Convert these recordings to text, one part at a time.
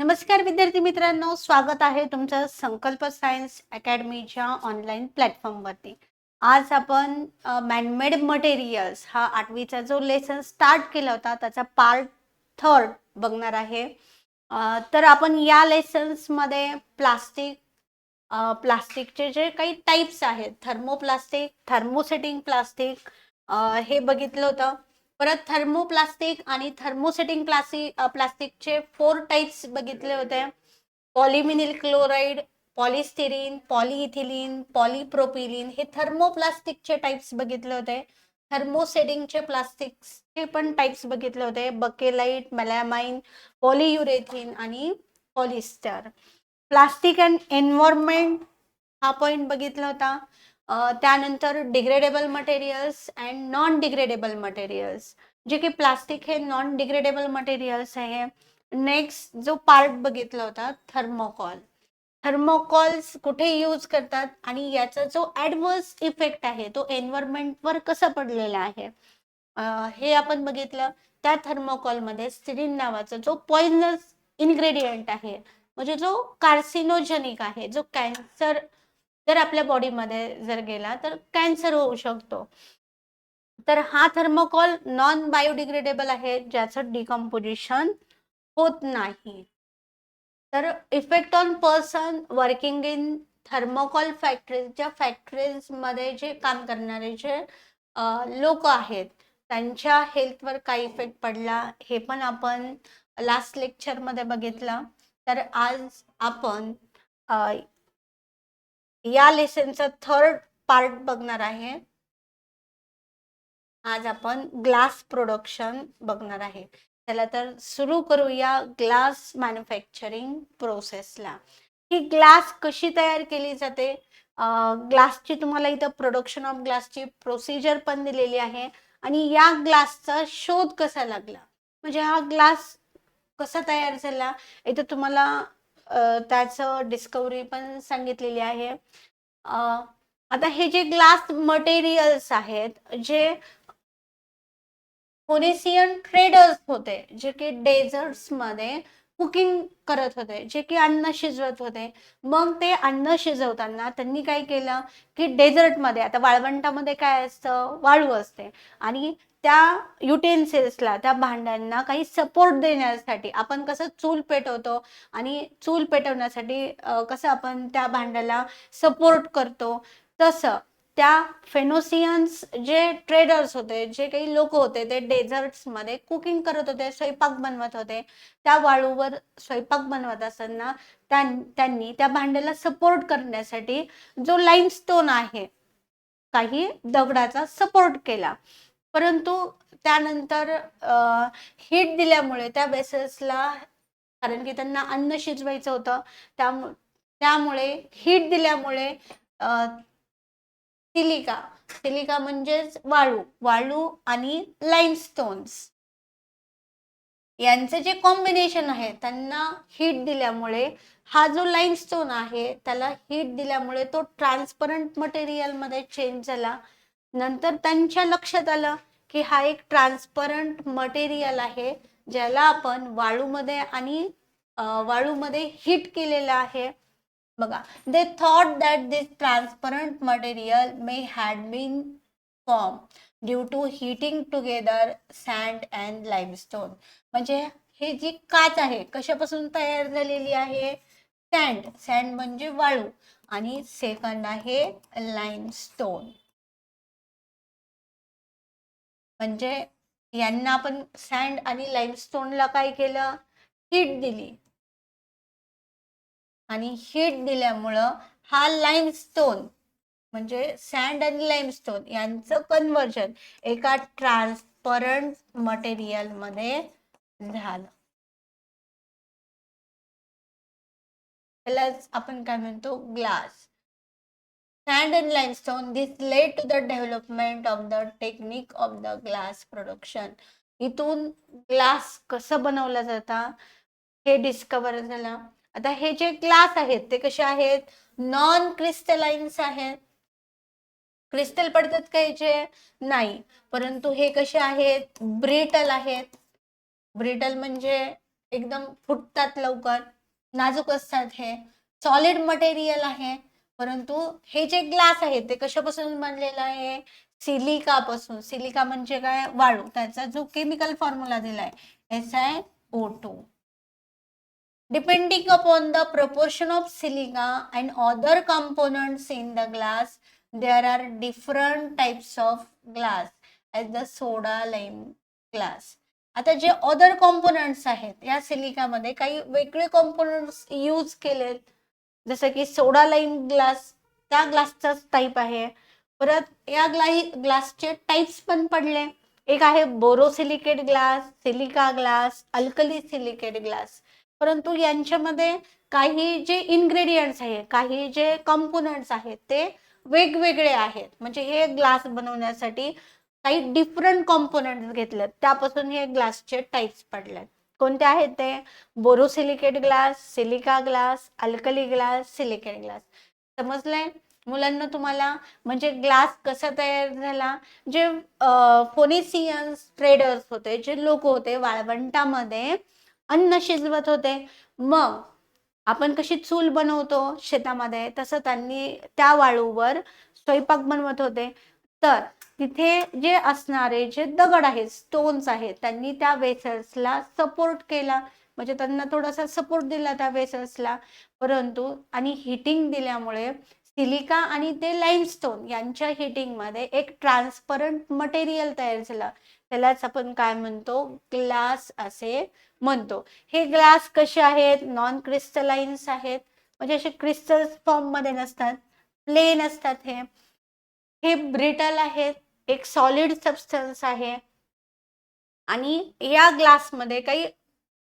नमस्कार विद्यार्थी मित्रांनो, स्वागत आहे तुमचं संकल्प सायन्स अकॅडमीच्या ऑनलाईन प्लॅटफॉर्मवरती. आज आपण मॅनमेड मटेरियल्स हा 8वीचा जो लेसन स्टार्ट केला होता त्याचा पार्ट 3 बघणार आहे. तर आपण या लेसन्समध्ये प्लास्टिकचे जे काही टाईप्स आहेत, थर्मोप्लास्टिक, थर्मोसेटिंग प्लास्टिक हे बघितलं होतं. परत थर्मोप्लास्टिक आणि थर्मोसेटिंग प्लास्टिकचे 4 टाइप्स बघितले होते. पॉलिमिनिल क्लोराईड, पॉलिस्टिरीन, पॉलिइथिलीन, पॉलिप्रोपिलीन हे थर्मोप्लास्टिकचे टाइप्स बघितले होते. थर्मोसेटिंगचे प्लास्टिक्सचे पण टाइप्स बघितले होते. बकेलाइट, मेलामाइन, पॉलियुरेथिन आणि पॉलिस्टर. प्लास्टिक अँड एन्व्हायरमेंट हा पॉइंट बघितला होता. त्यानंतर degradable materials and non degradable materials, जे की प्लास्टिक हे नॉन डिग्रेडेबल मटेरियल्स आहे. नेक्स्ट जो पार्ट बघितला होता थर्मोकॉल. थर्मोकॉल्स कुठे यूज करतात आणि याचा जो ॲडव्हर्स इफेक्ट आहे तो एन्व्हायरमेंटवर कसा पडलेला आहे हे आपण बघितलं. त्या थर्मोकॉलमध्ये स्टिरीन नावाचा जो पॉइझनस इन्ग्रेडियंट आहे, म्हणजे जो कार्सिनोजेनिक आहे, जो कॅन्सर जर आपल्या बॉडीमध्ये जर गेला तर कॅन्सर होऊ शकतो. तर हा थर्मोकॉल नॉन बायोडिग्रेडेबल आहे, ज्याचं डिकम्पोजिशन होत नाही. तर effect on person working in thermocol factories, ज्या फॅक्टरीजमध्ये जे काम करणारे जे लोक आहेत त्यांच्या हेल्थवर काय इफेक्ट पडला हे पण आपण लास्ट लेक्चरमध्ये बघितलं. तर आज आपण या लेसनचा 3rd पार्ट बघणार आहे. आज आपण ग्लास प्रोडक्शन बघणार आहे. चला तर सुरू करूया ग्लास मॅन्युफॅक्चरिंग प्रोसेसला. ही ग्लास कशी तयार केली जाते, ग्लासची तुम्हाला इथं प्रोडक्शन ऑफ ग्लासची प्रोसिजर पण दिलेली आहे आणि या ग्लासचा शोध कसा लागला, म्हणजे हा ग्लास कसा तयार झाला इथं तुम्हाला त्याचं डिस्कवरी पण सांगितलेली आहे. आता हे जे ग्लास मटेरियल्स आहेत, जे फोनेसियन ट्रेडर्स होते, जे की डेझर्ट्स मध्ये कुकिंग करत होते, जे की अन्न शिजवत होते. मग ते अन्न शिजवताना त्यांनी काय केलं की डेझर्टमध्ये, आता वाळवंटामध्ये काय असतं, वाळू असते आणि त्या युटेन्सिल्सला, त्या भांड्यांना काही सपोर्ट देण्यासाठी आपण कसं चूल पेटवतो आणि चूल पेटवण्यासाठी कसं आपण त्या भांड्याला सपोर्ट करतो, तसं त्या फेनोसियन्स जे ट्रेडर्स होते, जे काही लोक होते, ते डेझर्ट्स मध्ये कुकिंग करत होते, स्वयंपाक बनवत होते. त्या वाळूवर स्वयंपाक बनवत असताना त्यांनी त्या भांड्याला सपोर्ट करण्यासाठी जो लाईमस्टोन आहे, काही दगडाचा सपोर्ट केला. परंतु त्यानंतर हीट दिल्यामुळे त्या वेसल्सला, कारण की त्यांना अन्न शिजवायचं होतं, त्यामुळे हीट दिल्यामुळे सिलिका म्हणजेच वाळू आणि लाईमस्टोन्स यांचे जे कॉम्बिनेशन आहे, त्यांना हीट दिल्यामुळे हा जो लाईमस्टोन आहे त्याला हीट दिल्यामुळे तो ट्रान्सपरंट मटेरियल मध्ये चेंज झाला. नंतर त्यांच्या लक्षात आलं की हा एक ट्रान्सपरंट मटेरियल आहे, ज्याला आपण वाळूमध्ये हीट केलेला आहे. बघा, they thought that this transparent material may had been formed due to heating together sand and limestone. म्हणजे हे जी काच आहे कशापासून तयार झालेली आहे, सॅन्ड म्हणजे वाळू आणि सेकंड आहे लाईमस्टोन. म्हणजे यांना आपण सॅन्ड आणि लाईमस्टोनला काय केलं, हीट दिली आणि हीट दिल्यामुळं हा लाईमस्टोन म्हणजे सॅन्ड आणि लाईमस्टोन यांचं कन्व्हर्जन एका ट्रान्सपरंट मटेरियल मध्ये झालं. त्यालाच आपण काय म्हणतो, glass. Sand and limestone, this led to the development of the technique of the glass production. इथून ग्लास कसं बनवला जाता हे डिस्कवर झालं. आता हे जे ग्लास आहेत ते कसे आहेत, नॉन क्रिस्टलाइन्स आहेत. क्रिस्टल पडतात का याचे, नाही, परंतु हे कसे आहेत, ब्रिटल आहेत. ब्रिटल म्हणजे एकदम फुटतात लवकर. नाजूक असतात, हे सॉलिड मटेरियल आहे. परंतु हे जे ग्लास आहे ते कशापासून बनलेलं आहे? सिलिका पासून. सिलिका म्हणजे काय? वाळू. त्याचा जो केमिकल फॉर्म्युला दिलाय SiO2. Depending upon the proportion of silica and other components in the glass, there are different types of glass as the soda lime glass. आता जे अदर कॉम्पोनंट्स आहेत या सिलिकामध्ये काही वेगळे कॉम्पोनंट्स यूज केलेत, जसं की सोडा लाईम ग्लास, त्या ग्लासचाच टाईप आहे. परत या ग्लासचे टाइप्स पण पडले. एक आहे borosilicate glass, silica glass, alkali silicate glass. परंतु यांच्यामध्ये काही जे इन्ग्रेडियंट्स आहे, काही जे कंपोनंट्स आहेत ते वेगवेगळे आहेत. म्हणजे हे ग्लास बनवण्यासाठी काही डिफरंट कॉम्पोनंट्स घेतलेत, त्यापासून हे ग्लासचे टाइप्स पडलेत. कोणते आहेत ते? Borosilicate glass, silica glass, alkali glass, silicate glass. समजलंय मुलांना तुम्हाला? म्हणजे ग्लास कसा तयार झाला? जे फोनिशियन्स ट्रेडर्स होते, जे लोक होते, वाळवंटामध्ये अन्न शिजवत होते. मग आपण कशी चूल बनवतो शेतामध्ये, तसं त्यांनी त्या वाळूवर स्वयंपाक बनवत होते. तर तिथे जे असणारे जे दगड आहेत, स्टोन्स आहेत, त्यांनी त्या वेसल्सला सपोर्ट केला. म्हणजे त्यांना थोडासा सपोर्ट दिला त्या वेसल्सला. परंतु आणि हिटिंग दिल्यामुळे सिलिका आणि ते लाईमस्टोन यांच्या हिटिंग मध्ये एक ट्रान्सपरंट मटेरियल तयार झालं. त्यालाच आपण काय म्हणतो? ग्लास असे म्हणतो. हे ग्लास कसे आहेत? नॉन क्रिस्टलाइन्स आहेत. म्हणजे असे क्रिस्टल फॉर्म मध्ये नसतात, प्लेन असतात. हे ब्रिटल आहेत, एक सॉलिड सबस्टन्स आहे. आणि या ग्लासमध्ये काही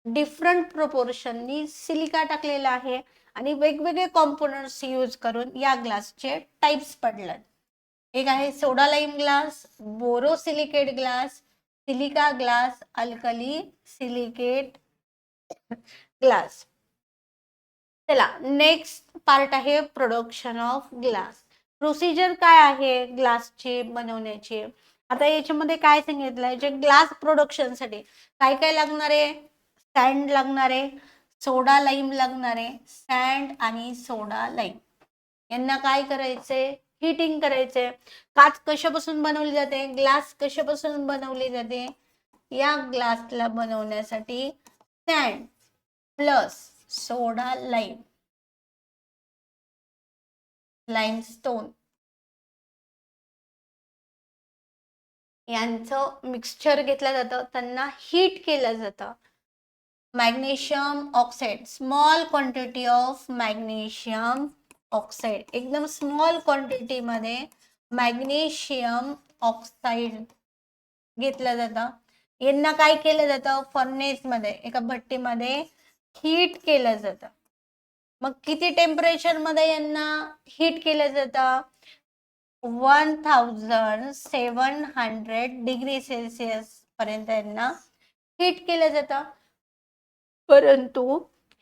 डिफरंट प्रोपोर्शननी सिलिका टाकलेला आहे आणि वेगवेगळे कॉम्पोनंट्स यूज करून या ग्लासचे टाइप्स पडतात. एक आहे soda lime glass, borosilicate glass, silica glass, alkali silicate glass. चला, नेक्स्ट पार्ट आहे प्रोडक्शन ऑफ ग्लास. प्रोसिजर काय आहे ग्लासची बनवण्याची? आता याच्यामध्ये काय सांगितलंय? जे ग्लास प्रोडक्शन साठी काय काय लागणार आहे? सँड लागणार आहे, सोडा लाईम लागणार आहे. सँड आणि सोडा लाईम यांना काय करायचंय? हिटिंग करायचंय. काच कशापासून बनवली जाते? ग्लास कशापासून बनवली जाते? या ग्लासला बनवण्यासाठी सँड प्लस सोडा लाईम, लाईमस्टोन यांचं मिक्सचर घेतलं जातं, त्यांना हीट केलं जातं. Magnesium oxide, small quantity of magnesium oxide, एकदम स्मॉल क्वांटिटी मध्ये मॅग्नेशियम ऑक्साईड घेतलं जातं. यांना काय केलं जातं? फर्नेस मध्ये, एका भट्टीमध्ये हीट केलं जातं. मग किती टेम्परेचर मध्ये यांना हीट केलं जातं? 1700 डिग्री सेल्सिअस पर्यंत यांना हीट केलं जातं. परंतु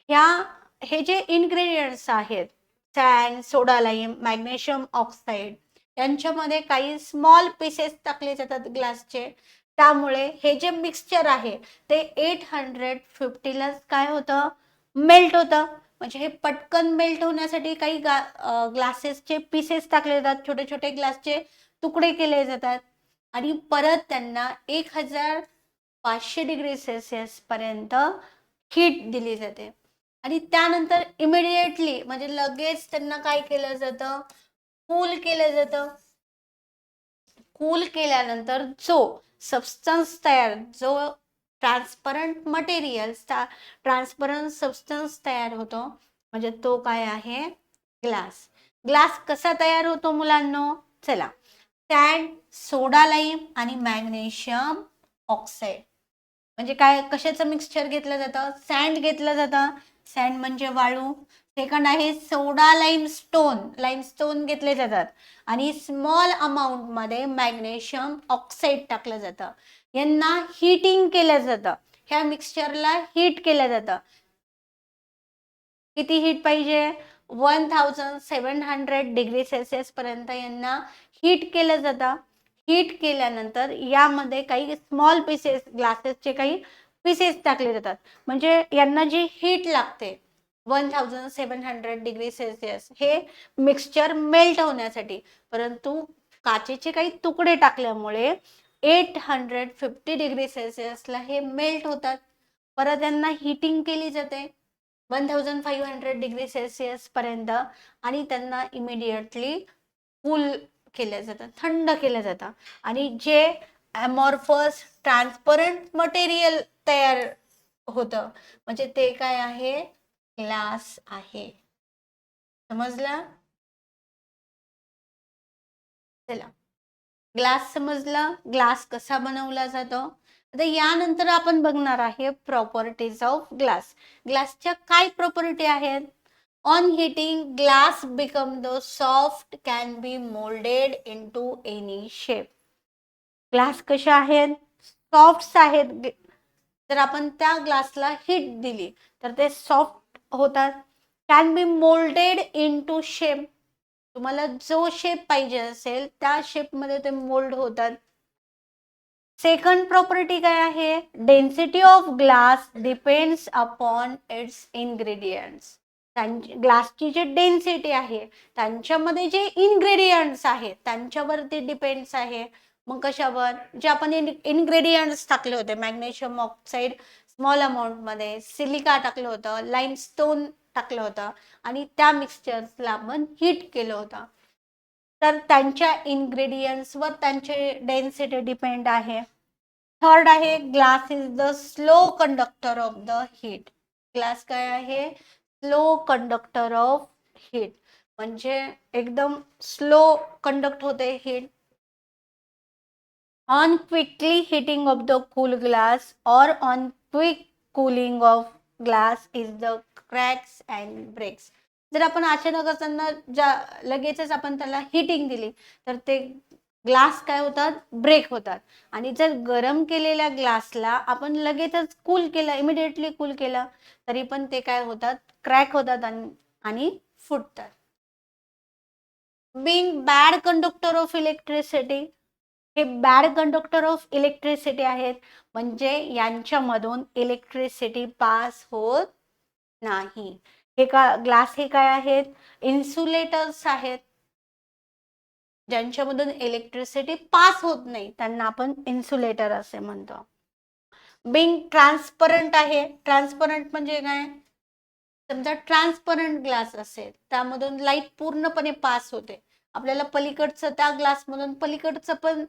हे जे इन्ग्रेडियंट्स आहेत, सँड, सोडा लाईम, मॅग्नेशियम ऑक्साईड, यांच्यामध्ये काही स्मॉल पीसेस टाकले जातात ग्लासचे. त्यामुळे हे जे मिक्सचर आहे ते 850 ला काय होतं? मेल्ट होतं. म्हणजे हे पटकन मेल्ट होण्यासाठी काही ग्लासेसचे पीसेस टाकले जातात, छोटे छोटे ग्लासचे तुकडे केले जातात आणि परत त्यांना 1500 डिग्री सेल्सिअस पर्यंत हीट दिली जाते. आणि त्यानंतर इमिडिएटली म्हणजे लगेच त्यांना काय केलं जातं? कूल केलं जातं. कूल केल्यानंतर जो सबस्टन्स तयार, जो ट्रान्सपरंट मटेरियल, ट्रान्सपरंट सबस्टन्स तयार होतो, म्हणजे तो काय आहे? ग्लास. ग्लास कसा तयार होतो मुलांनो? चला, सँड, सोडा लाईम आणि मॅग्नेशियम ऑक्साईड म्हणजे काय? कशाचं मिक्सचर घेतलं जातं? सँड घेतलं जातं. सँड म्हणजे वाळू. सेकंड आहे सोडा लाईमस्टोन, लाईमस्टोन घेतले जातात आणि स्मॉल अमाऊंट मध्ये मॅग्नेशियम ऑक्साईड टाकलं जातं. यांना हीटिंग केलं जातं. ह्या मिक्सचरला हीट केलं जातं. किती हीट पाहिजे? 1700 डिग्री सेल्सिअस पर्यंत यांना हीट केलं जातं. हीट केल्यानंतर यामध्ये काही स्मॉल पीसेस, ग्लासेसचे काही पीसेस टाकले जातात. म्हणजे यांना जी हीट लागते 1700 डिग्री सेल्सिअस हे मिक्सचर मेल्ट होण्यासाठी, परंतु काचेचे काही तुकडे टाकल्यामुळे 850 डिग्री सेल्सिअसला हे मेल्ट होतात. परत त्यांना हीटिंग केली जाते 1500 डिग्री सेल्सिअस पर्यंत आणि त्यांना इमिडिएटली कूल केल्या जातात, थंड केल्या जातात आणि जे अमॉर्फस ट्रान्सपरंट मटेरियल तयार होतं म्हणजे ते काय आहे, ग्लास आहे. समजला? चला, ग्लास समजला, ग्लास कसा बनवला जातो. आता यानंतर आपण बघणार आहे प्रॉपर्टीज ऑफ ग्लास. ग्लासच्या काय प्रॉपर्टी आहेत? On heating glass become the soft, can be moulded into any shape. Glass कशा आहेत? सॉफ्ट आहेत. जर आपण त्या ग्लासला हीट दिली तर ते सॉफ्ट होतात. Can be moulded into shape, तुम्हाला जो शेप पाहिजे असेल त्या शेपमध्ये ते मोल्ड होतात. सेकंड प्रॉपर्टी काय आहे? Density of glass depends upon its ingredients. ग्लासची जी डेन्सिटी आहे त्यांच्यामध्ये जे इन्ग्रेडियंट्स आहेत त्यांच्यावरती डिपेंड्स आहे. मग कशावर? जे आपण इन्ग्रेडियंट्स टाकले होते, मॅग्नेशियम ऑक्साईड स्मॉल अमाऊंट मध्ये, सिलिका टाकलं होतं, लाईमस्टोन टाकलं होतं आणि त्या मिक्सचर्सला आपण हीट केलं होतं, तर त्यांच्या इन्ग्रेडियंट्सवर त्यांचे डेन्सिटी डिपेंड आहे. थर्ड आहे glass is the slow conductor of the heat. Glass काय आहे? स्लो कंडक्टर ऑफ हीट, म्हणजे एकदम स्लो कंडक्ट होते heat. On quickly heating of the cool glass और on quick cooling of glass is the cracks and breaks. जर आपण अचानक त्यांना लगेचच आपण त्याला हिटिंग दिली तर ते ग्लास काय होतात? ब्रेक होतात. आणि जर गरम केलेल्या ग्लासला आपण लगेचच कूल केलं, इमिडिएटली कूल केलं, तरी पण ते काय होतात? क्रॅक होतात आणि फुटतात. Being bad conductor of electricity, हे बॅड कंडक्टर ऑफ इलेक्ट्रिसिटी आहेत, म्हणजे यांच्यामधून इलेक्ट्रिसिटी पास होत नाही. हे ग्लास हे काय आहेत? इन्सुलेटर्स आहेत, ज्यांच्यामधून इलेक्ट्रिसिटी पास होत नाही त्यांना आपण इन्सुलेटर असे म्हणतो. बीइंग ट्रान्सपरंट आहे. ट्रान्सपरंट म्हणजे काय? समजा ट्रान्सपरंट ग्लास असेल त्यामधून लाईट पूर्णपणे पास होते, आपल्याला पलीकडचं त्या ग्लासमधून पलीकडचं पण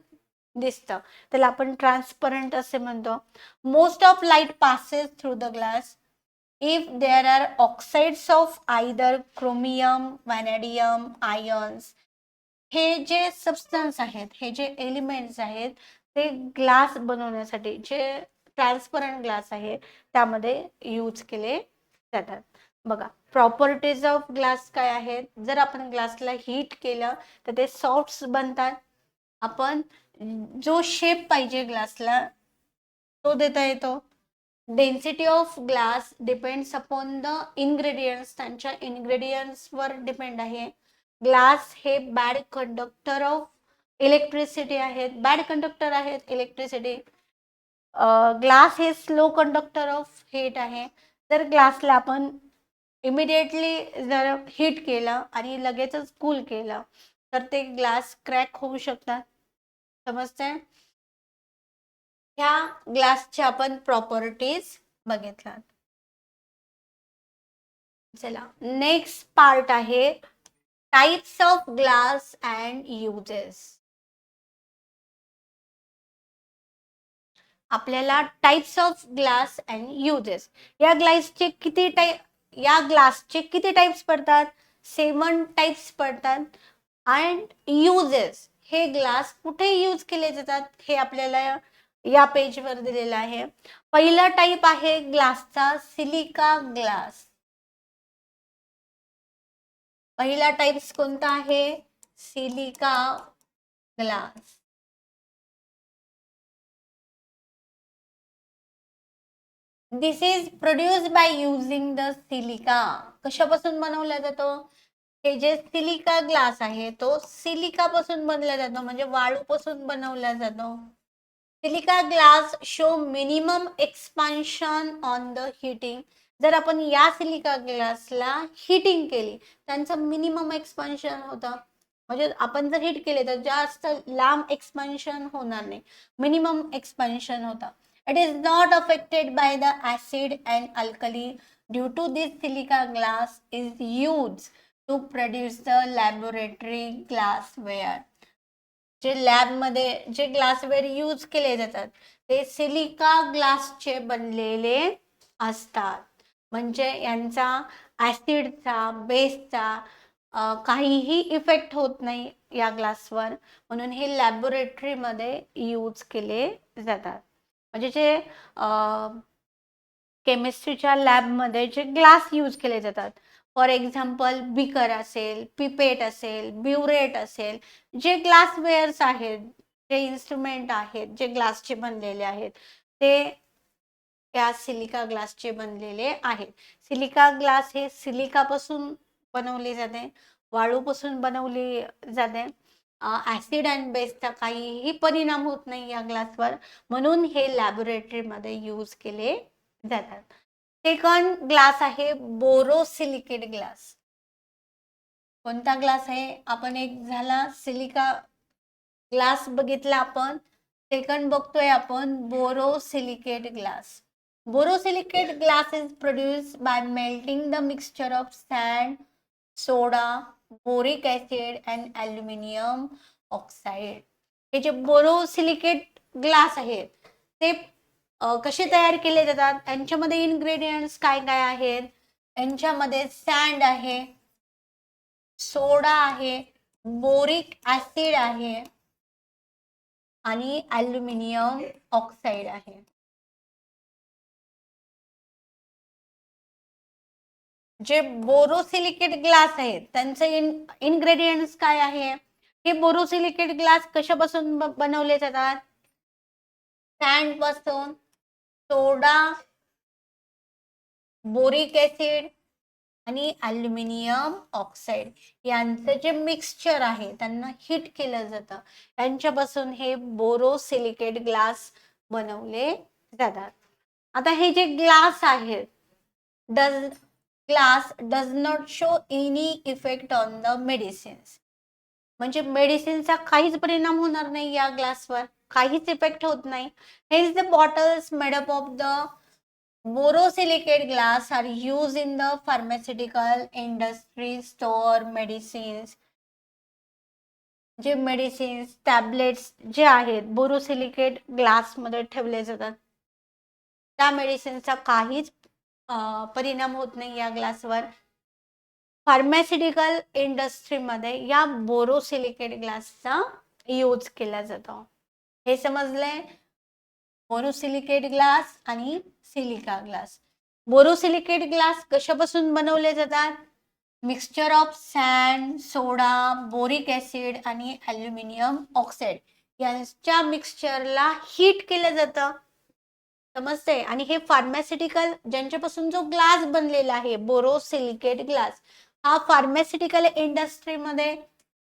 दिसतं, त्याला आपण ट्रान्सपरंट असे म्हणतो. Most of light passes through the glass if there are oxides of either chromium, vanadium, ions. हे जे सबस्टन्स आहेत, हे जे एलिमेंट्स आहेत ते ग्लास बनवण्यासाठी जे ट्रान्सपरंट ग्लास आहे त्यामध्ये यूज केले जातात. बघा, प्रॉपर्टीज ऑफ ग्लास काय आहेत? जर आपण ग्लासला हीट केलं तर ते सॉफ्ट बनतात. आपण जो शेप पाहिजे ग्लासला तो देता येतो. Density of glass depends upon the ingredients, त्यांच्या इन्ग्रेडियंट्सवर डिपेंड आहे. ग्लास हे बॅड कंडक्टर ऑफ इलेक्ट्रिसिटी आहेत, बॅड कंडक्टर आहेत इलेक्ट्रिसिटी. ग्लास हे स्लो कंडक्टर ऑफ हीट आहे. जर ग्लासला आपण इमिडिएटली जर हीट केलं आणि लगेचच कूल केलं तर ते ग्लास क्रॅक होऊ शकतात. समजतंय? ह्या ग्लासच्या आपण प्रॉपर्टीज बघितल्या. चला, नेक्स्ट पार्ट आहे types of glass and uses. आपल्याला types of glass and uses, या ग्लासचे किती टाइप्स पडतात? 7 टाइप्स पडतात. अँड युजेस, हे ग्लास कुठे यूज केले जातात हे आपल्याला या पेजवर दिलेलं आहे. पहिला टाइप आहे ग्लासचा सिलिका ग्लास. पहिला टाइप्स कोणता आहे? Silica glass. This is produced by using the silica. कशापासून बनवला जातो? हे जे सिलिका ग्लास आहे तो सिलिका पासून बनवला जातो, म्हणजे वाळूपासून बनवला जातो. Silica glass show minimum expansion on the heating. जर आपण या सिलिका ग्लासला हिटिंग केली, त्यांचं मिनिमम एक्सपान्शन होतं. म्हणजे आपण जर हिट केले तर जास्त लांब एक्सपान्शन होणार नाही, मिनिमम एक्सपान्शन होतं. It is not affected by the acid and alkali due to this silica glass is use to produce the laboratory glassware. जे लॅबमध्ये जे ग्लासवेअर यूज केले जातात ते सिलिका ग्लासचे बनलेले असतात. म्हणजे यांचा ऍसिडचा बेसचा काहीही इफेक्ट होत नाही या ग्लासवर, म्हणून हे लॅबोरेटरीमध्ये यूज केले जातात. म्हणजे जे केमिस्ट्रीच्या लॅबमध्ये जे ग्लास यूज केले जातात, फॉर एक्झाम्पल बिकर असेल, पिपेट असेल, ब्युरेट असेल, जे ग्लासवेअर्स आहेत, जे इन्स्ट्रुमेंट आहेत, जे ग्लासचे बनलेले आहेत, ते या सिलिका ग्लासचे बनलेले आहेत. सिलिका ग्लास हे सिलिकापासून बनवले जाते, वाळूपासून बनवली जाते. ऍसिड अँड बेसचा काहीही परिणाम होत नाही या ग्लासवर, म्हणून हे लॅबोरेटरीमध्ये यूज केले जातात. सेकंड ग्लास आहे बोरोसिलिकेट ग्लास. कोणता ग्लास आहे? आपण एक झाला सिलिका ग्लास बघितला आपण, सेकंड बघतोय आपण borosilicate glass. Borosilicate glass is produced bye melting the mixture of sand, soda, boric acid and aluminium oxide. हे जे बोरोसिलिकेट ग्लास आहेत ते कसे तयार केले जातात? यांच्यामध्ये इन्ग्रेडियंट्स काय काय आहेत? यांच्यामध्ये सॅन्ड आहे, सोडा आहे, बोरिक ऍसिड आहे आणि ॲल्युमिनियम ऑक्साईड आहे. जे बोरोसिलिकेट ग्लास आहेत त्यांचे इन्ग्रेडियंट्स काय आहे? हे बोरोसिलिकेट ग्लास कशापासून बनवले जातात? सॅन्ड पासून, सोडा, बोरिक ऍसिड आणि ॲल्युमिनियम ऑक्साईड यांचं जे मिक्सचर आहे त्यांना हिट केलं जातं. यांच्यापासून हे बोरोसिलिकेट ग्लास बनवले जातात. आता हे जे ग्लास आहेत, glass does not show any effect on the medicines. म्हणजे मेडिसिनचा काहीच परिणाम होणार नाही या ग्लासवर, काहीच इफेक्ट होत नाही. Hedge the bottles made up of the borosilicate glass are used in the pharmaceutical industry store medicines. जे मेडिसिन्स, टॅबलेट्स जे आहेत बोरोसिलिकेट ग्लास मध्ये ठेवले जातात, त्या मेडिसिनचा काहीच परिणाम होत नाही या ग्लासवर. फार्मास्युटिकल इंडस्ट्रीमध्ये या बोरोसिलिकेट ग्लासचा यूज केला जातो. हे समजले? बोरोसिलिकेट ग्लास आणि सिलिका ग्लास. बोरोसिलिकेट ग्लास कशापासून बनवले जातात? Mixture of sand, soda, boric acid आणि ॲल्युमिनियम ऑक्साईड यांच्या मिक्सचरला हीट केलं जातं. समजते? आणि हे फार्मास्युटिकल ज्यांच्यापासून जो ग्लास बनलेला आहे बोरोसिलिकेट ग्लास, हा फार्मास्युटिकल इंडस्ट्रीमध्ये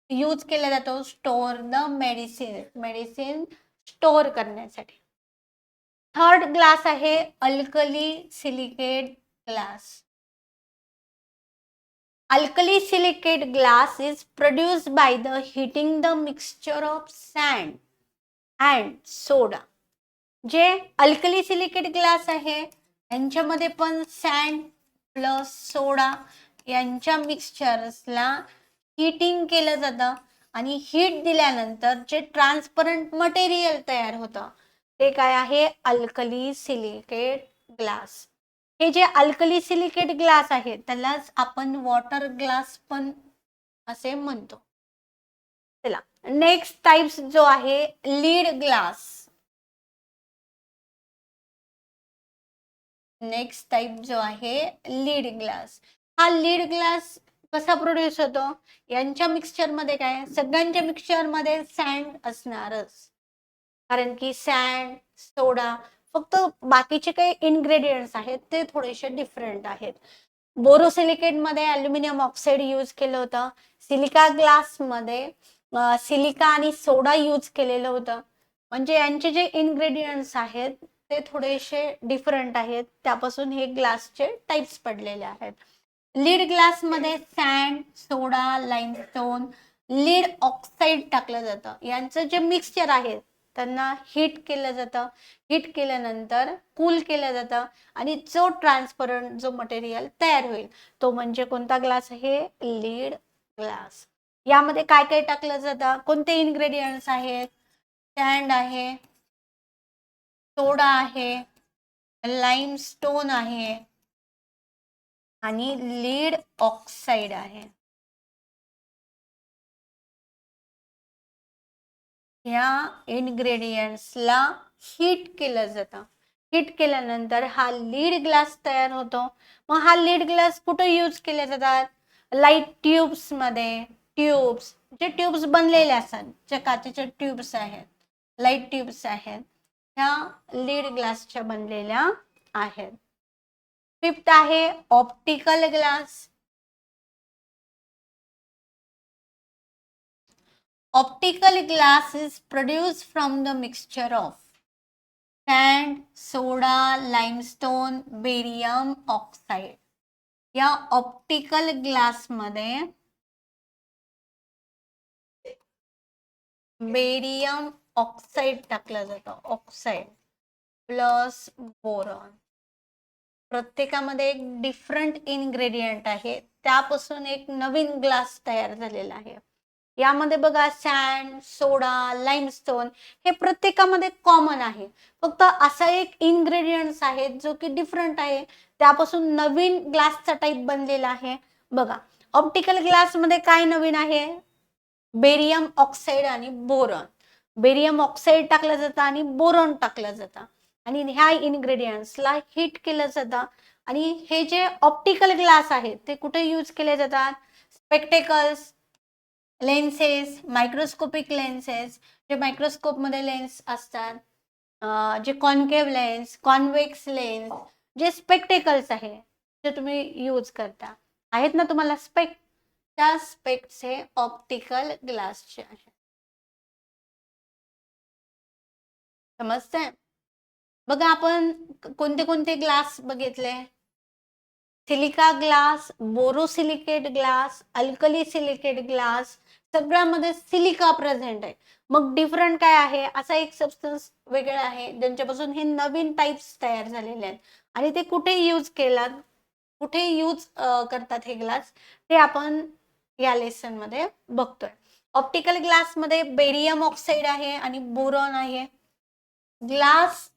यूज केला जातो स्टोअर द मेडिसिन स्टोअर करण्यासाठी. थर्ड ग्लास आहे alkali silicate glass. Alkali silicate glass is produced by the heating the mixture of sand and soda. जे अल्कली सिलिकेट ग्लास आहे यांच्यामध्ये पण सॅन्ड प्लस सोडा यांच्या मिक्सचर्सला हिटिंग केलं जातं आणि हीट दिल्यानंतर जे ट्रान्सपरंट मटेरियल तयार होतं ते काय आहे? Alkali silicate glass. हे जे अल्कली सिलिकेट ग्लास आहे त्यालाच आपण वॉटर ग्लास पण असे म्हणतो. चला, नेक्स्ट टाइप्स जो आहे लीड ग्लास. नेक्स्ट टाइप जो आहे लीड ग्लास. हा लीड ग्लास कसा प्रोड्यूस होतो? यांच्या मिक्सचर मध्ये काय? सगळ्यांच्या मिक्सचर मध्ये सॅन्ड असणारच, कारण की सॅन्ड, सोडा, फक्त बाकीचे काही इन्ग्रेडियंट्स आहेत ते थोडेसे डिफरंट आहेत. बोरोसिलिकेट मध्ये ॲल्युमिनियम ऑक्साईड यूज केलं होतं. सिलिका ग्लास मध्ये सिलिका आणि सोडा यूज केलेलं होतं. म्हणजे यांचे जे इन्ग्रेडियंट्स आहेत ते थोडेसे डिफरंट आहेत, त्यापासून हे ग्लासचे टाइप्स पडलेले आहेत. लीड ग्लास मध्ये सँड, सोडा, लाइमस्टोन, लीड ऑक्साईड टाकलं जातं. यांचं जे मिक्सचर आहे त्यांना हीट केलं जातं. हीट केल्यानंतर कूल केलं जातं आणि जो ट्रान्सपरंट जो मटेरियल तयार होईल तो म्हणजे कोणता ग्लास आहे? Lead glass. यामध्ये काय काय टाकलं जातं? कोणते इन्ग्रेडियंट्स आहेत? सँड आहे, सोडा आहे, लाइमस्टोन आहे आणि लीड ऑक्साईड आहे. ह्या इन्ग्रेडियंट्सला हीट केलं जातं. हीट केल्यानंतर हा लीड ग्लास तयार होतो. मग हा लीड ग्लास कुठे यूज केले जातात? लाईट ट्यूब्स मध्ये. ट्यूब्स जे ट्यूब्स बनलेले असतात, जे काचेच्या ट्यूब्स आहेत, लाईट ट्यूब्स आहेत, ह्या लीड ग्लासच्या बनलेल्या आहेत. फिफ्थ आहे optical glass. Optical glass is produced from the mixture of sand, soda, limestone, barium oxide. या ऑप्टिकल ग्लास मध्ये बेरियम ऑक्साईड टाकलं जातं. Oxide plus boron. प्रत्येकामध्ये एक डिफरंट इन्ग्रेडियंट आहे, त्यापासून एक नवीन ग्लास तयार झालेला आहे. यामध्ये बघा सँड, सोडा, लाइमस्टोन हे प्रत्येकामध्ये कॉमन आहे. फक्त असा एक इन्ग्रेडियंट्स आहे जो की डिफरंट आहे, त्यापासून नवीन ग्लासचा टाइप बनलेला आहे. बघा ऑप्टिकल ग्लास मध्ये काय नवीन आहे? बेरियम ऑक्साईड आणि बोरॉन. बेरियम ऑक्साईड टाकलं जातं आणि बोरॉन टाकलं जातं आणि ह्या इन्ग्रेडियंट्सला हीट केलं जातं. आणि हे जे ऑप्टिकल ग्लास आहेत ते कुठे यूज केले जातात? स्पेक्टेकल्स, लेन्सेस, मायक्रोस्कोपिक लेन्सेस, जे मायक्रोस्कोप मध्ये लेन्स असतात, जे कॉन्केव्ह लेन्स, कॉन्व्हेक्स लेन्स, जे स्पेक्टेकल्स आहे जे तुम्ही यूज करता आहेत ना तुम्हाला स्पेक्ट, त्या स्पेक्ट्स हे ऑप्टिकल ग्लासचे आहे. समजतंय? बघा आपण कोणते कोणते ग्लास बघितले? Silica glass, borosilicate glass, alkali silicate glass, सगळ्यामध्ये सिलिका प्रेझेंट आहे. मग डिफरंट काय आहे? असा एक सबस्टन्स वेगळा आहे ज्यांच्यापासून हे नवीन टाइप्स तयार झालेले आहेत आणि ते कुठे यूज केलात, कुठे यूज करतात हे ग्लास, ते आपण या लेसन मध्ये बघतोय. ऑप्टिकल ग्लास मध्ये बेरियम ऑक्साईड आहे आणि बोरॉन आहे. ग्लास,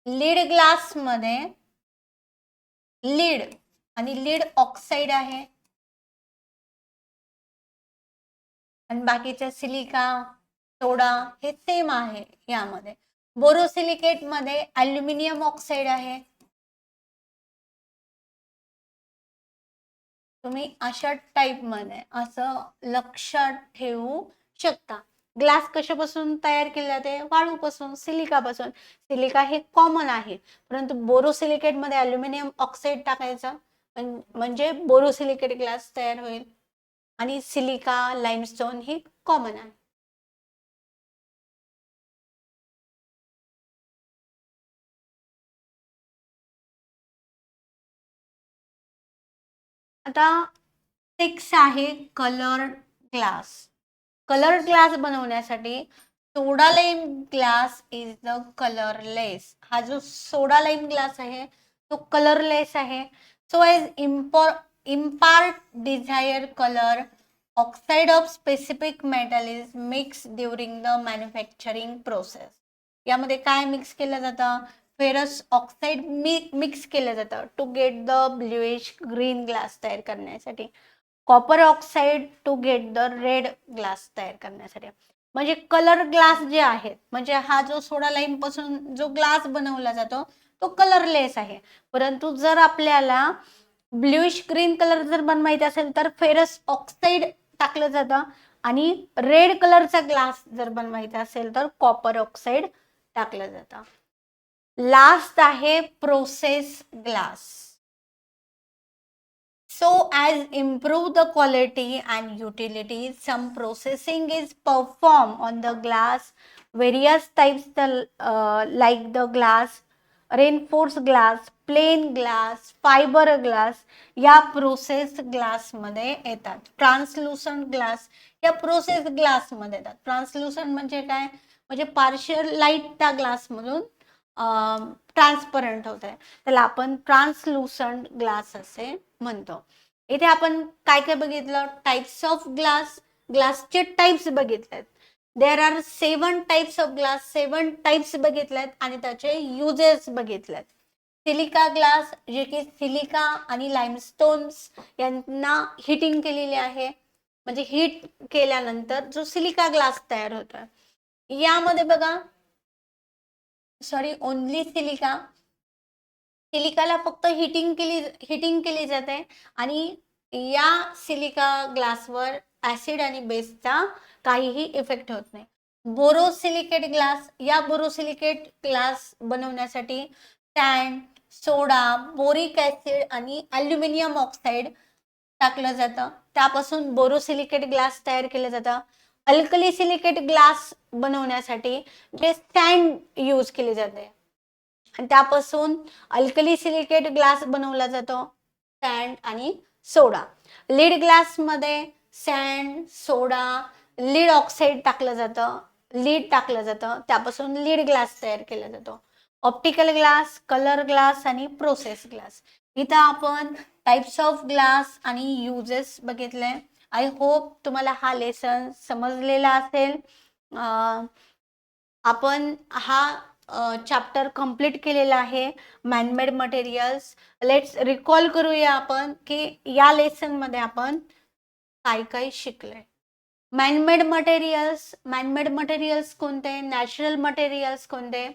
लीड ग्लास मध्ये लीड आणि लीड ऑक्साईड आहे आणि बाकीच्या सिलिका, सोडा हे सेम आहे. यामध्ये बोरोसिलिकेट मध्ये अल्युमिनियम ऑक्साईड आहे. तुम्ही अशा टाइप मध्ये असं लक्षात ठेवू शकता. ग्लास कशापासून तयार केले जाते? वाळूपासून, सिलिकापासून. सिलिका हे कॉमन आहे, परंतु बोरोसिलिकेट मध्ये अल्युमिनियम ऑक्साईड टाकायचं म्हणजे बोरोसिलिकेट ग्लास तयार होईल. आणि सिलिका, लाइमस्टोन ही कॉमन आहे. आता 6 आहे कलर ग्लास. कलर ग्लास बनवण्यासाठी soda lime glass is the colourless. हा जो सोडा लाईम ग्लास आहे तो कलरलेस आहे. So as impart desire colour, oxide of specific metal is mix during the manufacturing process. यामध्ये काय मिक्स केलं जातं? फेरस ऑक्साइड मिक्स केलं जातं to get the bluish green glass तयार करण्यासाठी. Copper oxide to get the red glass तयार करण्यासाठी. म्हणजे कलर ग्लास जे आहेत, म्हणजे हा जो सोडा लाईम पासून जो ग्लास बनवला जातो तो कलरलेस आहे. परंतु जर आपल्याला ब्ल्यूइश ग्रीन कलर जर बनवायचा असेल तर फेरस ऑक्साइड टाकलं जातं आणि रेड कलरचा ग्लास जर बनवायचा असेल तर कॉपर ऑक्साइड टाकलं जातं. लास्ट आहे process glass. So as improve the quality and utility, some processing is performed on the glass. Various types like the glass reinforce glass, plain glass, fibre glass या process ग्लासमध्ये येतात. Translucent glass या process ग्लासमध्ये येतात. ट्रान्सलुसंट म्हणजे काय, म्हणजे partial light त्या ग्लासमधून ट्रान्सपरंट होत आहे, त्याला आपण ट्रान्सलुसंट ग्लास असे म्हणतो. इथे आपण काय काय बघितलं, टाइप्स ऑफ ग्लास, ग्लासचे टाइप्स बघितलेत. There are 7 types of glass, 7 types बघितलेत आणि त्याचे युजेस बघितलेत. सिलिका ग्लास, जे की सिलिका आणि लाइमस्टोन्स यांना हिटिंग केलेली आहे, म्हणजे हिट केल्यानंतर जो सिलिका ग्लास तयार होतो. यामध्ये बघा, सॉरी, ओनली सिलिका, सिलिकाला फक्त हिटिंग केली जाते आणि या सिलिका ग्लासवर ऍसिड आणि बेसचा काहीही इफेक्ट होत नाही. बोरोसिलिकेट ग्लास, या बोरोसिलिकेट ग्लास बनवण्यासाठी सॅन्ड, सोडा, बोरिक ऍसिड आणि अल्युमिनियम ऑक्साईड टाकलं जातं, त्यापासून बोरोसिलिकेट ग्लास तयार केलं जातं. अल्कली सिलिकेट ग्लास बनवण्यासाठी जे सॅन्ड यूज केले जाते आणि त्यापासून अल्कली सिलिकेट ग्लास बनवला जातो, सॅन्ड आणि सोडा. लीड ग्लास मध्ये सॅन्ड, सोडा, लीड ऑक्साईड टाकलं जातं, लीड टाकलं जातं, त्यापासून लीड ग्लास तयार केला जातो. ऑप्टिकल ग्लास, कलर ग्लास आणि प्रोसेस ग्लास. इथं आपण टाइप्स ऑफ ग्लास आणि युजेस बघितले. आय होप तुम्हाला हा लेसन समजलेला असेल. आपण हा चॅप्टर कंप्लीट केलेला आहे, मॅनमेड मटेरियल्स. लेट्स रिकॉल करूया आपण की या लेसन मध्ये आपण काय काय शिकलोय. मॅनमेड मटेरियल्स कोणते, नॅचरल मटेरियल्स कोणते.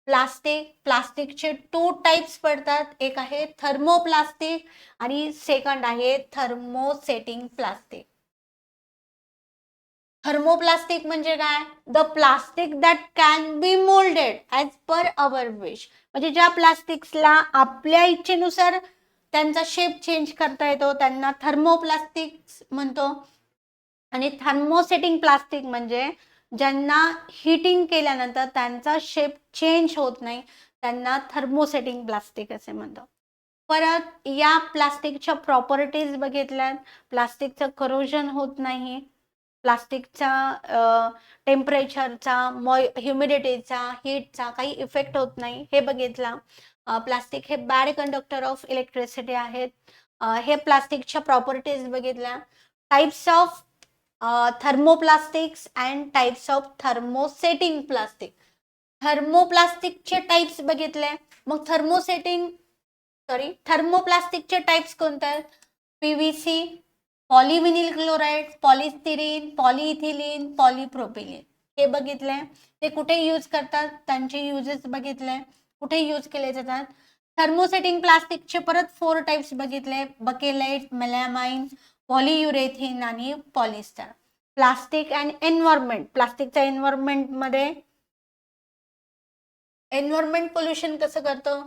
प्लास्टिकचे 2 टाइप्स पडतात, एक आहे थर्मोप्लास्टिक आणि सेकंड आहे थर्मोसेटिंग प्लास्टिक. थर्मोप्लास्टिक म्हणजे काय, the plastic that can be moulded as per our wish, म्हणजे ज्या प्लास्टिक्सला आपल्या इच्छेनुसार त्यांचा शेप चेंज करता येतो त्यांना थर्मोप्लास्टिक म्हणतो. आणि थर्मोसेटिंग प्लास्टिक म्हणजे ज्यांना हिटिंग केल्यानंतर त्यांचा शेप चेंज होत नाही, त्यांना थर्मोसेटिंग प्लास्टिक असे म्हणतो. परत या प्लास्टिकच्या प्रॉपर्टीज बघितल्यात. प्लास्टिकचं करोजन होत नाही, प्लास्टिकचा टेम्परेचरचा, ह्युमिडिटीचा, हीटचा काही इफेक्ट होत नाही हे बघितलं. प्लास्टिक हे बॅड कंडक्टर ऑफ इलेक्ट्रिसिटी आहेत. हे प्लास्टिकच्या प्रॉपर्टीज बघितल्या. Types of thermoplastics and types of thermosetting plastic. थर्मोप्लास्टिकचे टाइप्स बघितले. मग थर्मोप्लास्टिकचे टाइप्स कोणते आहेत, पीव्हीसी, पॉलिव्हिनिल क्लोराइड, पॉलिस्टिरीन, पॉलिइथिलीन, पॉलिप्रोपिलीन हे बघितले. ते कुठे यूज करतात, त्यांचे युजेस बघितले, कुठे यूज केले जातात. थर्मोसेटिंग प्लास्टिकचे परत 4 टाइप्स बघितले, बकेलाइट, मेलामाइन, पॉलियुरेथिन आणि पॉलिस्टर. Plastic and environment. प्लास्टिकच्या एन्व्हायरमेंटमध्ये एन्व्हायरमेंट पोल्युशन कसं करतो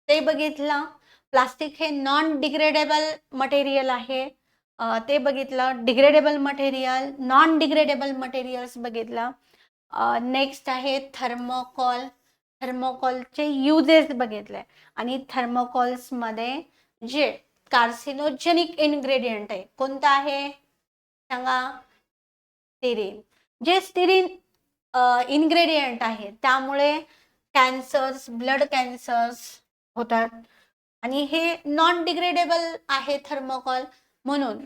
ते बघितलं. प्लास्टिक हे नॉन डिग्रेडेबल मटेरियल आहे, ते बघितलं. Degradable material, non degradable materials बघितलं. नेक्स्ट आहे थर्मोकॉल. थर्मोकॉलचे युजेस बघितले आणि थर्मोकॉल्समध्ये जे कार्सिनोजेनिक इन्ग्रेडियंट आहे कोणतं आहे सांगा, स्टिरीन. जे स्टिरीन इन्ग्रेडियंट आहे त्यामुळे कॅन्सर्स, ब्लड कॅन्सर्स होतात आणि हे नॉन डिग्रेडेबल आहे थर्मोकॉल. म्हणून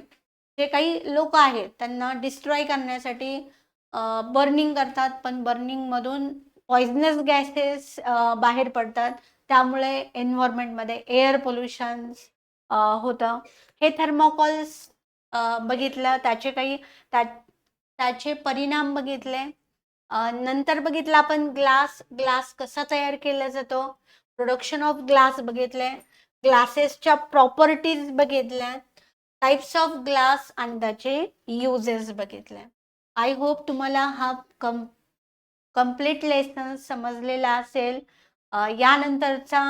जे काही लोक आहेत त्यांना डिस्ट्रॉय करण्यासाठी बर्निंग करतात, पण बर्निंग मधून पॉइझनस गॅसेस बाहेर पडतात, त्यामुळे एन्व्हायरमेंटमध्ये एअर पोल्युशन होतं. हे थर्मोकॉल्स बघितलं, त्याचे परिणाम बघितले. नंतर बघितलं आपण ग्लास कसा तयार केला जातो, प्रोडक्शन ऑफ ग्लास बघितले, ग्लासेसच्या प्रॉपर्टीज बघितल्या, टाइप्स ऑफ ग्लास आणि त्याचे युजेस बघितले. आय होप तुम्हाला हा कम्प्लीट लेसन समजलेला असेल. यानंतरचा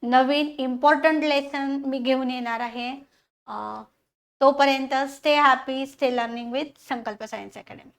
नवीन इम्पॉर्टंट लेसन मी घेऊन येणार आहे. तोपर्यंत stay happy, stay learning with संकल्प सायन्स अकॅडमी.